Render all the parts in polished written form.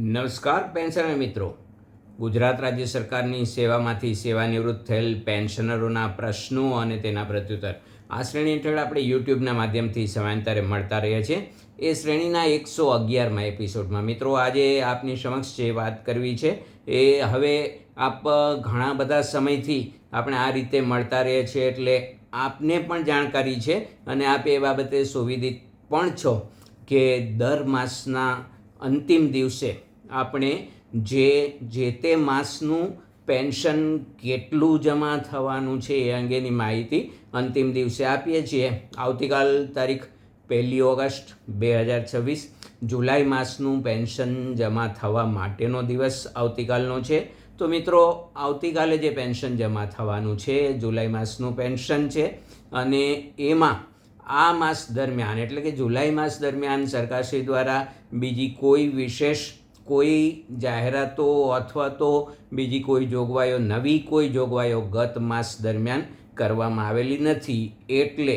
નમસ્કાર પેન્શનર મિત્રો. ગુજરાત રાજ્ય સરકારની સેવામાંથી સેવાનિવૃત્ત થયેલ પેન્શનરોના પ્રશ્નો અને તેના પ્રત્યુત્તર આ શ્રેણી હેઠળ આપણે યુટ્યુબના માધ્યમથી સમયાંતરે મળતા રહીએ છીએ. એ શ્રેણીના 111મા એપિસોડમાં મિત્રો આજે આપની સમક્ષ જે વાત કરવી છે એ હવે આપ ઘણા બધા સમયથી આપણે આ રીતે મળતા રહીએ છીએ એટલે આપને પણ જાણકારી છે અને આપ એ બાબતે સુવિધિત પણ છો કે દર માસના અંતિમ દિવસે આપણે જે તે માસનું પેન્શન કેટલું જમા થવાનું છે એ અંગેની માહિતી અંતિમ દિવસે આપીએ છીએ. આવતીકાલ તારીખ 1 ઓગસ્ટ 2026 જુલાઈ માસનું પેન્શન જમા થવા માટેનો દિવસ આવતીકાલનો છે. તો મિત્રો આવતીકાલે જે પેન્શન જમા થવાનું છે જુલાઈ માસનું પેન્શન છે અને એમાં આ માસ દરમિયાન એટલે કે જુલાઈ માસ દરમિયાન સરકારશ્રી દ્વારા બીજી કોઈ વિશેષ કોઈ જાહેરાતો અથવા તો બીજી કોઈ જોગવાઈઓ નવી કોઈ જોગવાઈઓ ગત માસ દરમિયાન કરવામાં આવેલી નથી. એટલે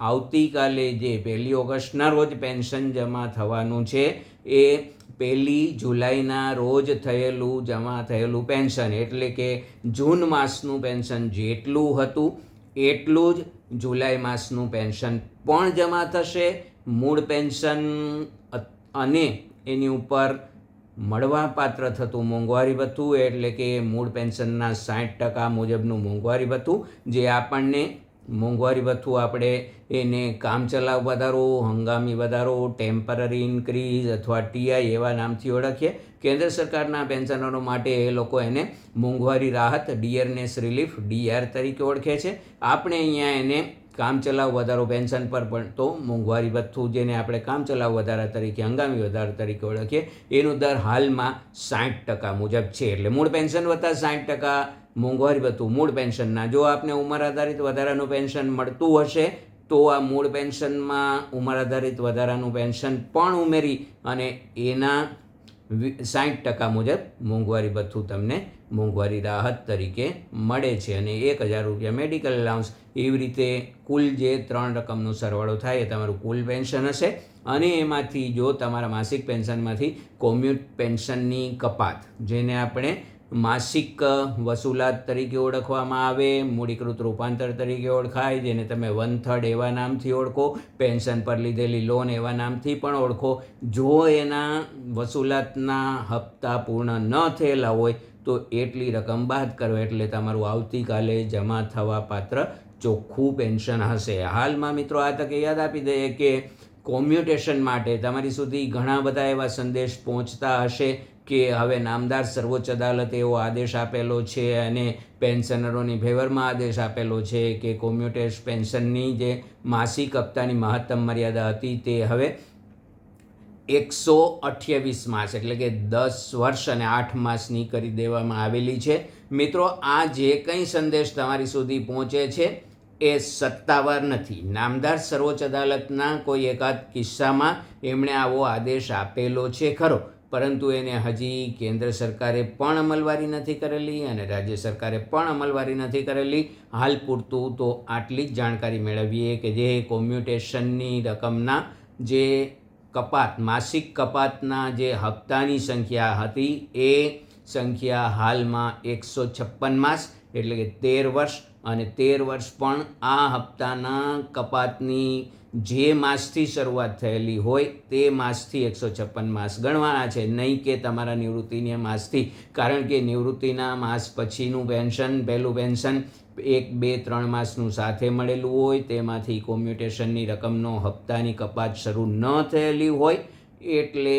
આવતીકાલે જે 1 ઓગસ્ટના રોજ પેન્શન જમા થવાનું છે એ 1 જુલાઈના રોજ જમા થયેલું પેન્શન એટલે કે જૂન માસનું પેન્શન જેટલું હતું એટલું જ જુલાઈ માસનું પેન્શન પણ જમા થશે. મૂળ પેન્શન અને એની ઉપર મળવાપાત્ર થતું મોંઘવારી ભથ્થું એટલે કે મૂળ પેન્શનના 60% મુજબનું મોંઘવારી ભથ્થું જે આપણને મોંઘવારી ભથ્થું આપણે એને કામચલાઉ વધારો, હંગામી વધારો, ટેમ્પરરી ઇન્ક્રીઝ અથવા ટીઆઈ એવા નામથી ઓળખીએ. કેન્દ્ર સરકારના પેન્શનરો માટે એ લોકો એને મોંઘવારી રાહત ડિયરનેસ રિલીફ ડીઆર તરીકે ઓળખે છે. આપણે અહીંયા એને કામચલાઉ વધારો પેન્શન પર પણ તો મોંઘવારી ભથ્થું જેને આપણે કામચલાઉ વધારા તરીકે હંગામી વધારા તરીકે ઓળખીએ એનું દર હાલમાં 60% મુજબ છે. એટલે મૂળ પેન્શન વત્તા 60% મોંઘવારી ભથ્થું મૂળ પેન્શનના. જો આપને ઉંમર આધારિત વધારાનું પેન્શન મળતું હશે તો આ મૂળ પેન્શનમાં ઉંમર આધારિત વધારાનું પેન્શન પણ ઉમેરી અને એના 60% મુજબ મોંઘવારી ભથ્થું તમને મોંઘવારી રાહત તરીકે મળે છે અને 1000 રૂપિયા મેડિકલ એલાઉન્સ. એવી રીતે કુલ જે 3 રકમનો સરવાળો થાય એ તમારું કુલ પેન્શન હશે અને એમાંથી જો તમારા માસિક પેન્શનમાંથી કોમ્યુટ પેન્શનની કપાત જેને આપણે માસિક વસૂલાત તરીકે ઓળખવામાં આવે, મૂડીકૃત રૂપાંતર તરીકે ઓળખાય, જેને તમે 1/3 એવા નામથી ઓળખો, પેન્શન પર લીધેલી લોન એવા નામથી પણ ઓળખો. જો એના વસૂલાતના હપ્તા પૂર્ણ ન થયેલા હોય તો એટલી રકમ બાદ કરો એટલે તમારું આવતીકાલે જમા થવા પાત્ર ચોખ્ખું પેન્શન હશે. હાલમાં મિત્રો આ તકે યાદ આપી દઈએ કે કોમ્યુટેશન માટે તમારી સુધી ઘણા બધા એવા સંદેશ પહોંચતા હશે કે હવે નામદાર સર્વોચ્ચ અદાલતે એવો આદેશ આપેલો છે અને પેન્શનરોની ફેવરમાં આદેશ આપેલો છે કે કોમ્યુટેશ પેન્શનની જે માસિક હપ્તાની મહત્તમ મર્યાદા હતી તે હવે 128 માસ એટલે કે 10 વર્ષ અને 8 માસની કરી દેવામાં આવેલી છે. મિત્રો આ જે કંઈ સંદેશ તમારી સુધી પહોંચે છે એ સત્તાવાર નથી. નામદાર સર્વોચ્ચ અદાલતના કોઈ એકાદ કિસ્સામાં એમણે આવો આદેશ આપેલો છે ખરો, પરંતુ એને હજી કેન્દ્ર સરકારે પણ અમલવારી નથી કરેલી અને રાજ્ય સરકારે પણ અમલવારી નથી કરેલી. હાલ પૂરતું તો આટલી જ જાણકારી મેળવીએ કે જે કોમ્યુટેશનની રકમના જે કપાત માસિક કપાતના જે હપ્તાની સંખ્યા હતી એ સંખ્યા હાલમાં 156 માસ એટલે કે 13 વર્ષ અને 13 વર્ષ પણ આ હપ્તાના કપાતની જે માસથી શરૂઆત થયેલી હોય તે માસથી 156 માસ ગણવાના છે, નહીં કે તમારા નિવૃત્તિના માસથી. કારણ કે નિવૃત્તિના માસ પછીનું પેન્શન પહેલું પેન્શન 1, 2, 3 માસનું સાથે મળેલું હોય તેમાંથી કોમ્યુટેશનની રકમનો હપ્તાની કપાત શરૂ ન થયેલી હોય એટલે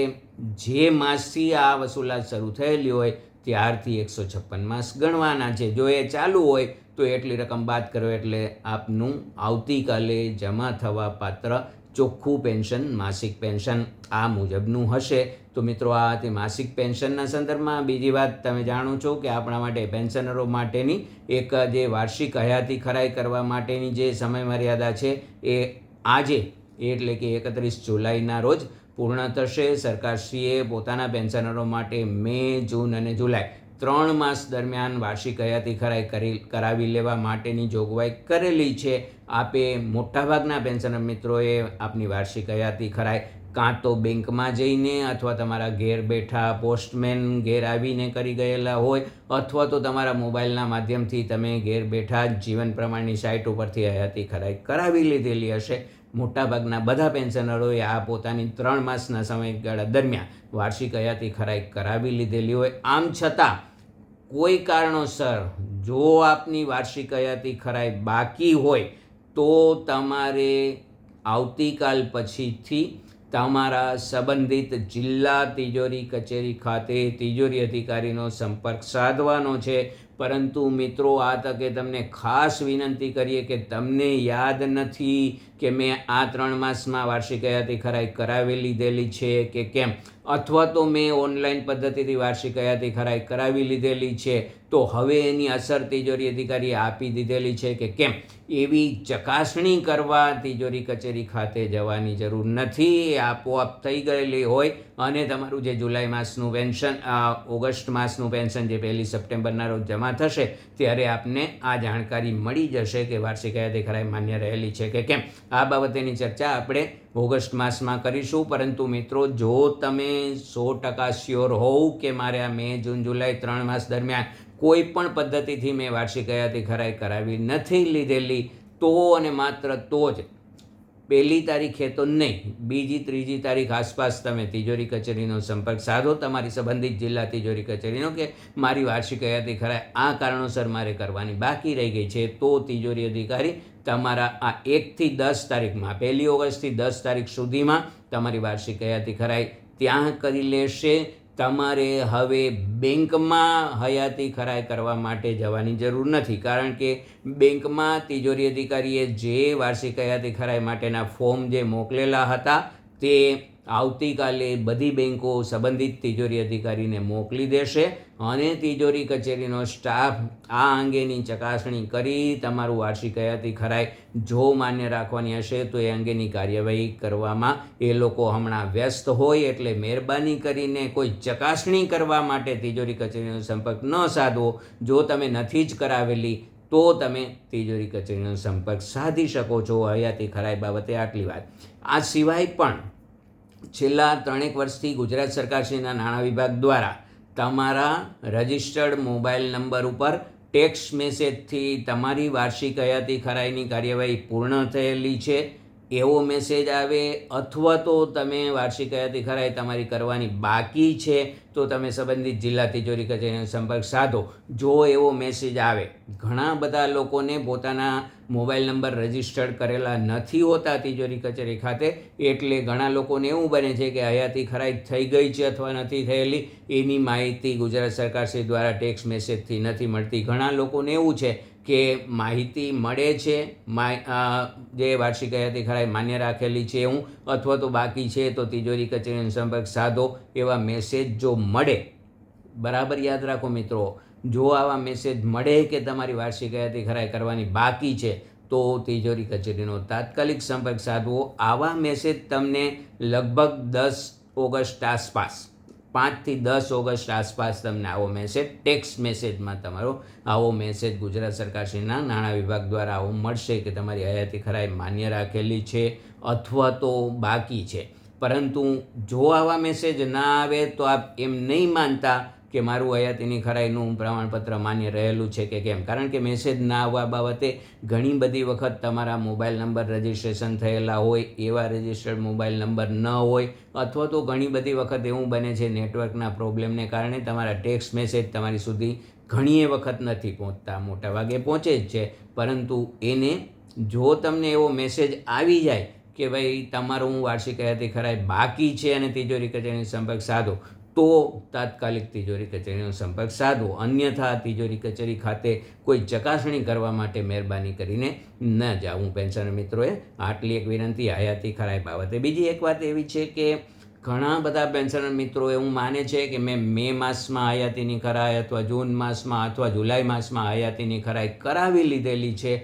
જે માસથી આ વસૂલાત શરૂ થયેલી હોય ત્યારથી 156 માસ ગણવાના છે. જો એ ચાલુ હોય તો એટલી રકમ બાદ કરો એટલે આપનું આવતીકાલે જમા થવા પાત્ર ચોખ્ખું પેન્શન માસિક પેન્શન આ મુજબનું હશે. તો મિત્રો આ હતી માસિક પેન્શનના સંદર્ભમાં. બીજી વાત તમે જાણો છો કે આપણા માટે પેન્શનરો માટેની એક જે વાર્ષિક હયાતી ખરાઈ કરવા માટેની જે સમયમર્યાદા છે એ આજે એટલે કે 31 જુલાઈના રોજ પૂર્ણ થશે. સરકારશ્રીએ પોતાના પેન્શનરો માટે મે, જૂન અને જુલાઈ 3 માસ દરમિયાન વાર્ષિક હયાતી ખરાઈ કરાવી લેવા માટેની જોગવાઈ કરેલી છે. આપે મોટાભાગના પેન્શનર મિત્રોએ આપની વાર્ષિક હયાતી ખરાઈ કાં તો બેંકમાં જઈને અથવા તમારા ઘેર બેઠા પોસ્ટમેન ઘેર આવીને કરી ગયેલા હોય, અથવા તો તમારા મોબાઈલના માધ્યમથી તમે ઘેર બેઠા જ જીવન પ્રમાણની સાઇટ ઉપરથી હયાતી ખરાઈ કરાવી લીધેલી હશે. મોટાભાગના બધા પેન્શનરોએ આ પોતાની 3 માસના સમયગાળા દરમિયાન વાર્ષિક હયાતી ખરાઈ કરાવી લીધેલી હોય. આમ છતાં કોઈ કારણોસર જો આપની વાર્ષિક હયાતી ખરાઈ બાકી હોય તો તમારે આવતીકાલ પછીથી તમારા સંબંધિત જિલ્લા તિજોરી કચેરી ખાતે તિજોરી અધિકારીનો સંપર્ક સાધવાનો છે. પરંતુ મિત્રો, આ તકે તમને ખાસ વિનંતી કરીએ કે તમને યાદ નથી કે મેં આ 3 માસમાં વાર્ષિક હયાતી ખરાઈ કરાવી લીધેલી છે કે કેમ, અથવા તો મેં ઓનલાઈન પદ્ધતિથી વાર્ષિક હયાતી ખરાઈ કરાવી લીધેલી છે તો હવે એની અસર તિજોરી અધિકારીએ આપી દીધેલી છે કે કેમ, એવી ચકાસણી કરવા તિજોરી કચેરી ખાતે જવાની જરૂર નથી. એ આપોઆપ થઈ ગયેલી હોય અને તમારું જે જુલાઈ માસનું પેન્શન, ઓગસ્ટ માસનું પેન્શન જે 1 સપ્ટેમ્બરના રોજ જમા થશે ત્યારે આપને આ જાણકારી મળી જશે કે વાર્ષિક હયાતી ખરાઈ માન્ય રહેલી છે કે કેમ. આ બાબતેની ચર્ચા આપણે ઓગસ્ટ માસમાં કરીશું. પરંતુ મિત્રો, જો તમે 100% શ્યોર હોવ કે મારે આ મે, જૂન, જુલાઈ 3 માસ દરમિયાન કોઈ પણ પદ્ધતિથી મેં વાર્ષિક હયાતી ખરાઈ કરાવી નથી લીધેલી, તો અને માત્ર તો જ 1 તારીખે તો નહીં, 2, 3 તારીખ આસપાસ તમે તિજોરી કચેરીનો સંપર્ક સાધો, તમારી સંબંધિત જિલ્લા તિજોરી કચેરીનો, કે મારી વાર્ષિક હયાતી ખરાઈ આ કારણોસર મારે કરવાની બાકી રહી ગઈ છે. તો તિજોરી અધિકારી તમારા આ 1 થી 10 તારીખમાં, 1 ઓગસ્ટથી 10 તારીખ સુધીમાં તમારી વાર્ષિક હયાતી ખરાઈ ત્યાં કરી લેશે. તમારે હવે બેંકમાં હયાતી ખરાઈ કરવા માટે જવાની જરૂર નથી, કારણ કે બેંકમાં તિજોરી અધિકારીએ જે વાર્ષિક હયાતી ખરાઈ માટેના ફોર્મ જે મોકલેલા હતા તે આવતીકાલે બધી બેંકો સંબંધિત તિજોરી અધિકારીને મોકલી દેશે અને તિજોરી કચેરીનો સ્ટાફ આ અંગેની ચકાસણી કરી તમારું વાર્ષિક હયાતી ખરાઈ જો માન્ય રાખવાની હશે તો એ અંગેની કાર્યવાહી કરવામાં એ લોકો હમણાં વ્યસ્ત હોય. એટલે મહેરબાની કરીને કોઈ ચકાસણી કરવા માટે તિજોરી કચેરીનો સંપર્ક ન સાધવો. જો તમે નથી જ કરાવેલી તો તમે તિજોરી કચેરીનો સંપર્ક સાધી શકો છો. હયાતી ખરાઈ બાબતે આટલી વાત. આ સિવાય પણ છેલ્લા 3 વર્ષથી ગુજરાત સરકારશ્રીના નાણાં વિભાગ દ્વારા તમારા રજિસ્ટર્ડ મોબાઈલ નંબર ઉપર ટેક્સ્ટ મેસેજથી તમારી વાર્ષિક હયાતી ખરાઈની કાર્યવાહી પૂર્ણ થયેલી છે એવો મેસેજ આવે, અથવા તો તમે વાર્ષિક હયાતી ખરાઈ તમારી કરવાની બાકી છે તો તમે સંબંધિત જિલ્લા તિજોરી કચેરીનો સંપર્ક સાધો. જો એવો મેસેજ આવે, ઘણા બધા લોકોને પોતાના મોબાઈલ નંબર રજિસ્ટર્ડ કરેલા નથી હોતા તિજોરી કચેરી ખાતે, એટલે ઘણા લોકોને એવું બને છે કે હયાતી ખરાઈ થઈ ગઈ છે અથવા નથી થયેલી એની માહિતી ગુજરાત સરકારશ્રી દ્વારા ટેક્સ્ટ મેસેજથી નથી મળતી. ઘણા લોકોને એવું છે કે માહિતી મળે છે, જે વાર્ષિક હયાતી ખરાઈ માન્ય રાખેલી છે એવું, અથવા તો બાકી છે તો તિજોરી કચેરીનો સંપર્ક સાધો એવા મેસેજ જો મળે, બરાબર યાદ રાખો મિત્રો, જો આવા મેસેજ મળે કે તમારી વાર્ષિક હયાતી ખરાઈ કરવાની બાકી છે તો તિજોરી કચેરીનો તાત્કાલિક સંપર્ક સાધવો. આવા મેસેજ તમને લગભગ 10 ઓગસ્ટ આસપાસ, 5 થી 10 ઓગસ્ટ આસપાસ તમને આવો મેસેજ, ટેક્સ્ટ મેસેજમાં તમારો આવો મેસેજ ગુજરાત સરકારશ્રીના નાણાં વિભાગ દ્વારા આવો મળશે કે તમારી હયાતી ખરાઈ માન્ય રાખેલી છે અથવા તો બાકી છે. પરંતુ જો આવા મેસેજ ના આવે તો આપ એમ નહીં માનતા કે મારું હયાતીની ખરાઈનું પ્રમાણપત્ર માન્ય રહેલું છે કે કેમ, કારણ કે મેસેજ ના આવવા બાબતે ઘણી બધી વખત તમારા મોબાઈલ નંબર રજિસ્ટ્રેશન થયેલા હોય એવા રજિસ્ટર્ડ મોબાઈલ નંબર ન હોય, અથવા તો ઘણી બધી વખત એવું બને છે નેટવર્કના પ્રોબ્લેમને કારણે તમારા ટેક્સ્ટ મેસેજ તમારી સુધી ઘણી વખત નથી પહોંચતા, મોટા ભાગે પહોંચે જ છે. પરંતુ એને જો તમને એવો મેસેજ આવી જાય કે ભાઈ તમારું વાર્ષિક હયાતી ખરાઈ બાકી છે અને તિજોરી કચેરીનો સંપર્ક સાધો, તો તાત્કાલિક તિજોરી કચેરીનો સંપર્ક સાધવો. અન્યથા તિજોરી કચેરી ખાતે કોઈ ચકાસણી કરવા માટે મહેરબાની કરીને ન જાઓ. પેન્શનર મિત્રોએ આટલી એક વિનંતી હયાતી ખરાઈ બાબતે. બીજી એક વાત એવી છે કે ઘણા બધા પેન્શનર મિત્રો એવું માને છે કે મેં મે માસમાં હયાતીની ખરાઈ અથવા જૂન માસમાં અથવા જુલાઈ માસમાં હયાતીની ખરાઈ કરાવી લીધેલી છે,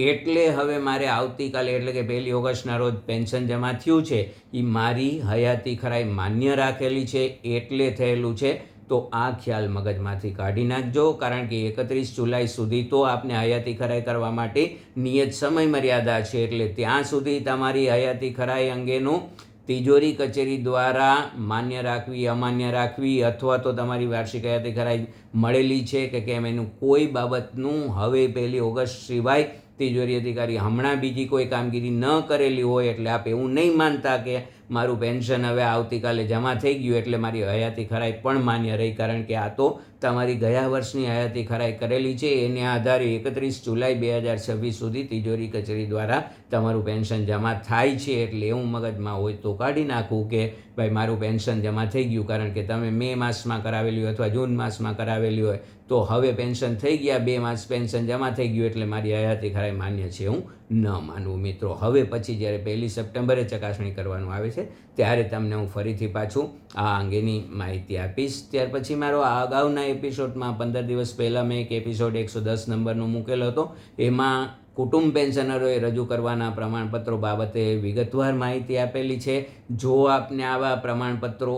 એટલે હવે મારે આવતીકાલે એટલે કે 1 ઓગસ્ટના રોજ પેન્શન જમા થયું છે એ મારી હયાતી ખરાઈ માન્ય રાખેલી છે એટલે થયેલું છે. તો આ ખ્યાલ મગજમાંથી કાઢી નાખજો, કારણ કે 31 જુલાઈ સુધી તો આપને હયાતી ખરાઈ કરવા માટે નિયત સમય મર્યાદા છે. એટલે ત્યાં સુધી તમારી હયાતી ખરાઈ અંગેનું તિજોરી કચેરી દ્વારા માન્ય રાખવી, અમાન્ય રાખવી, અથવા તો તમારી વાર્ષિક હયાતી ખરાઈ મળેલી છે કે કેમ એનું કોઈ બાબતનું હવે 1 ઓગસ્ટ સિવાય તિજોરી અધિકારી હમણાં બીજી કોઈ કામગીરી ન કરેલી હોય એટલે આપ એવું નહીં માનતા કે મારું પેન્શન હવે આવતીકાલે જમા થઈ ગયું એટલે મારી હયાતી ખરાઈ પણ માન્ય રહી, કારણ કે આ તો તમારી ગયા વર્ષની હયાતી ખરાઈ કરેલી છે. એને આધારે 31 જુલાઈ 2026 સુધી તિજોરી કચેરી દ્વારા તમારું પેન્શન જમા થાય છે. એટલે એવું મગજમાં હોય તો કાઢી નાખવું કે ભાઈ મારું પેન્શન જમા થઈ ગયું, કારણ કે તમે મે માસમાં કરાવેલી હોય અથવા જૂન માસમાં કરાવેલી હોય તો હવે પેન્શન થઈ ગયા, 2 માસ પેન્શન જમા થઈ ગયું એટલે મારી હયાતી ખરાઈ માન્ય છે હું ન માનવું. મિત્રો હવે પછી જ્યારે 1 સપ્ટેમ્બરે ચકાસણી કરવાનું આવે છે ત્યારે તમને હું ફરીથી પાછું આ અંગેની માહિતી આપીશ. ત્યાર પછી મારો આ અગાઉના એપિસોડમાં 15 દિવસ પહેલાં મેં એક એપિસોડ 110 નંબરનો મૂકેલો હતો. એમાં કુટુંબ પેન્શનરોએ રજૂ કરવાના પ્રમાણપત્રો બાબતે વિગતવાર માહિતી આપેલી છે. જો આપને આવા પ્રમાણપત્રો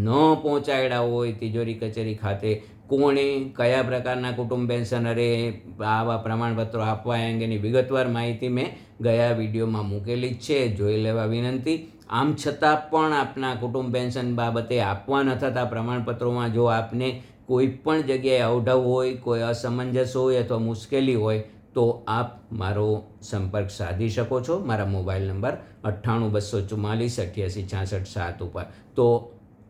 ન પહોંચાડ્યા હોય તિજોરી કચેરી ખાતે, કોણે કયા પ્રકારના કુટુંબ પેન્શનરે આવા પ્રમાણપત્રો આપવા અંગેની વિગતવાર માહિતી મેં ગયા વિડીયોમાં મૂકેલી જ છે, જોઈ લેવા વિનંતી. આમ છતાં પણ આપના કુટુંબ પેન્શન બાબતે આપવા ન થતા પ્રમાણપત્રોમાં જો આપને કોઈ પણ જગ્યાએ અવઢવ હોય, કોઈ અસમંજસ હોય અથવા મુશ્કેલી હોય તો આપ મારો સંપર્ક સાધી શકો છો મારા મોબાઈલ નંબર 9824488667 ઉપર. તો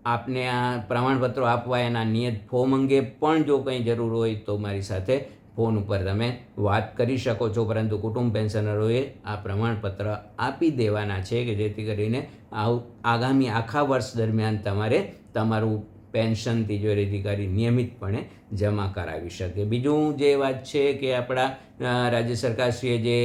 આપને આ પ્રમાણપત્રો આપવા એના નિયત ફોર્મ અંગે પણ જો કંઈ જરૂર હોય તો મારી સાથે ફોન ઉપર તમે વાત કરી શકો છો, પરંતુ કુટુંબ પેન્શનરોએ આ પ્રમાણપત્ર આપી દેવાના છે કે જેથી કરીને આગામી આખા વર્ષ દરમિયાન તમારે તમારું પેન્શન તિજોરી અધિકારી નિયમિતપણે જમા કરાવી શકે. બીજું જે વાત છે કે આપણા રાજ્ય સરકારશ્રીએ જે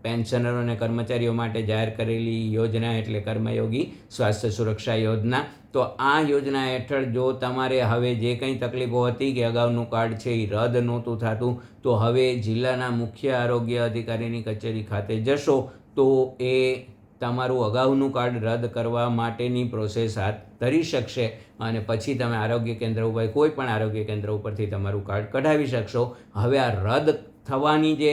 પેન્શનરો અને કર્મચારીઓ માટે જાહેર કરેલી યોજના એટલે કર્મયોગી સ્વાસ્થ્ય સુરક્ષા યોજના, તો આ યોજના હેઠળ જો તમારે હવે જે કંઈ તકલીફો હતી કે અગાઉનું કાર્ડ છે એ રદ નહોતું થતું, તો હવે જિલ્લાના મુખ્ય આરોગ્ય અધિકારીની કચેરી ખાતે જશો તો એ તમારું અગાઉનું કાર્ડ રદ કરવા માટેની પ્રોસેસ હાથ ધરી શકશે અને પછી તમે આરોગ્ય કેન્દ્ર ઉપર કોઈ પણ આરોગ્ય કેન્દ્ર ઉપરથી તમારું કાર્ડ કઢાવી શકશો. હવે આ રદ થવાની જે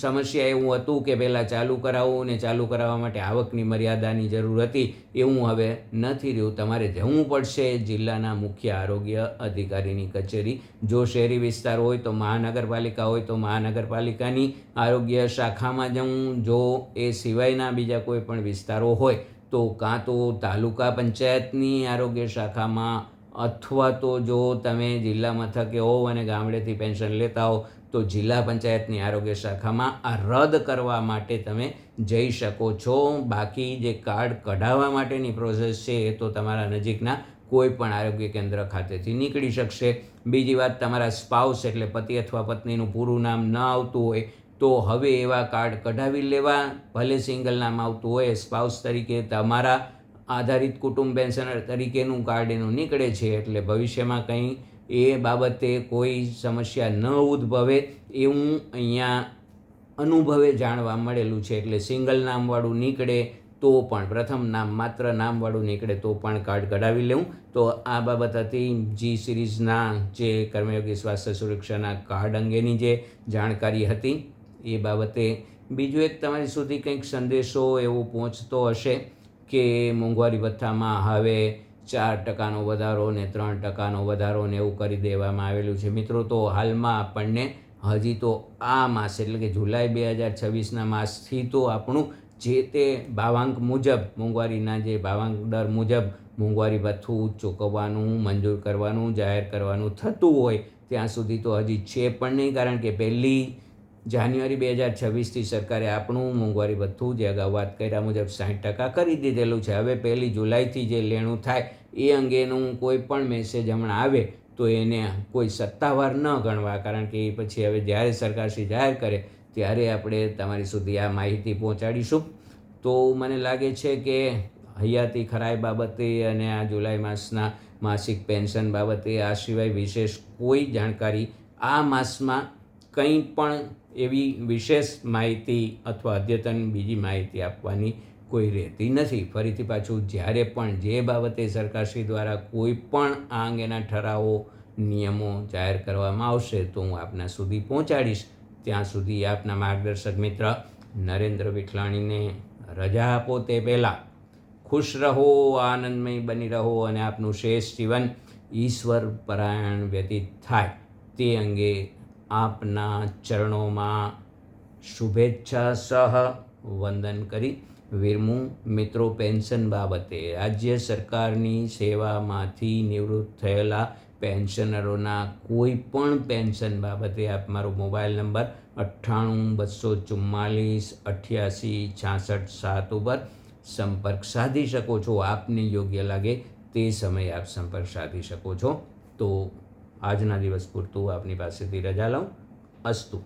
સમસ્યા એવું હતું કે પહેલાં ચાલુ કરાવવું ને ચાલુ કરાવવા માટે આવકની મર્યાદાની જરૂર હતી, એવું હવે નથી રહ્યું. તમારે જવું પડશે જિલ્લાના મુખ્ય આરોગ્ય અધિકારીની કચેરી. જો શહેરી વિસ્તાર હોય તો મહાનગરપાલિકા હોય તો મહાનગરપાલિકાની આરોગ્ય શાખામાં જવું. જો એ સિવાયના બીજા કોઈ પણ વિસ્તારો હોય તો કાં તો તાલુકા પંચાયતની આરોગ્ય શાખામાં, અથવા તો જો તમે જિલ્લા મથકે હોવ અને ગામડેથી પેન્શન લેતા હો તો જિલ્લા પંચાયતની આરોગ્ય શાખામાં આ રદ કરવા માટે તમે જઈ શકો છો. બાકી જે કાર્ડ કઢાવવા માટેની પ્રોસેસ છે એ તો તમારા નજીકના કોઈ પણ આરોગ્ય કેન્દ્ર ખાતેથી નીકળી શકશે. બીજી વાત, તમારા સ્પાઉસ એટલે પતિ અથવા પત્નીનું પૂરું નામ ન આવતું હોય તો હવે એવા કાર્ડ કઢાવી લેવા. ભલે સિંગલ નામ આવતું હોય, સ્પાઉસ તરીકે તમારા આધારિત કુટુંબ પેન્શનર તરીકેનું કાર્ડ એનું નીકળે છે એટલે ભવિષ્યમાં કંઈ એ બાબતે કોઈ સમસ્યા ન ઉદ્ભવે એવું અહીંયા અનુભવે જાણવા મળેલું છે. એટલે સિંગલ નામવાળું નીકળે તો પણ, પ્રથમ નામ માત્ર નામવાળું નીકળે તો પણ કાર્ડ કઢાવી લેવું. તો આ બાબત હતી જી સિરીઝના જે કર્મયોગી સ્વાસ્થ્ય સુરક્ષાના કાર્ડ અંગેની જે જાણકારી હતી એ બાબતે. બીજું એક તમારી સુધી કંઈક સંદેશો એવો પહોંચતો હશે કે મોંઘવારી ભથ્થામાં હવે 4% વધારો ને 3% વધારો ને એવું કરી દેવામાં આવેલું છે. મિત્રો, તો હાલમાં આપણને હજી તો આ માસ એટલે કે જુલાઈ 2026ના માસથી તો આપણું જે તે ભાવાંક મુજબ, મોંઘવારીના જે ભાવાંક દર મુજબ મોંઘવારી ભથ્થું ચૂકવવાનું, મંજૂર કરવાનું, જાહેર કરવાનું થતું હોય ત્યાં સુધી તો હજી છે પણ નહીં, કારણ કે 1 જાન્યુઆરી 2026થી સરકારે આપણું મોંઘવારી ભથ્થું જે અગાઉ વાત કર્યા મુજબ 60% કરી દીધેલું છે. હવે 1 જુલાઈથી જે લેણું થાય એ અંગેનું કોઈ પણ મેસેજ હમણાં આવે તો એને કોઈ સત્તાવાર ન ગણવા, કારણ કે એ પછી હવે જ્યારે સરકારશ્રી જાહેર કરે ત્યારે આપણે તમારી સુધી આ માહિતી પહોંચાડીશું. તો મને લાગે છે કે હયાતી ખરાઈ બાબતે અને આ જુલાઈ માસના માસિક પેન્શન બાબતે આ સિવાય વિશેષ કોઈ જાણકારી આ માસમાં કંઈ પણ એવી વિશેષ માહિતી અથવા અદ્યતન બીજી માહિતી આપવાની કોઈ રહેતી નથી. ફરીથી પાછું જ્યારે પણ જે બાબતે સરકારશ્રી દ્વારા કોઈ પણ આ અંગેના ઠરાવો, નિયમો જાહેર કરવામાં આવશે તો હું આપના સુધી પહોંચાડીશ. ત્યાં સુધી આપના માર્ગદર્શક મિત્ર નરેન્દ્ર વિઠલાણીને રજા આપો તે પહેલાં ખુશ રહો, આનંદમય બની રહો અને આપનું શેષ જીવન ઈશ્વર પરાયણ વ્યતીત થાય તે અંગે આપના ચરણોમાં શુભેચ્છા સહ વંદન કરી વિરમું. મિત્રો, પેન્શન બાબતે રાજ્ય સરકારની સેવામાંથી નિવૃત્ત થયેલા પેન્શનરોના કોઈ પણ પેન્શન બાબતે આપ મારો મોબાઈલ નંબર 98 244 88 66 7 ઉપર સંપર્ક સાધી શકો છો. આપને યોગ્ય લાગે તે સમયે આપ સંપર્ક સાધી શકો છો. તો આજના દિવસ પૂરતું આપની પાસેથી રજા લઉં. અસ્તુ.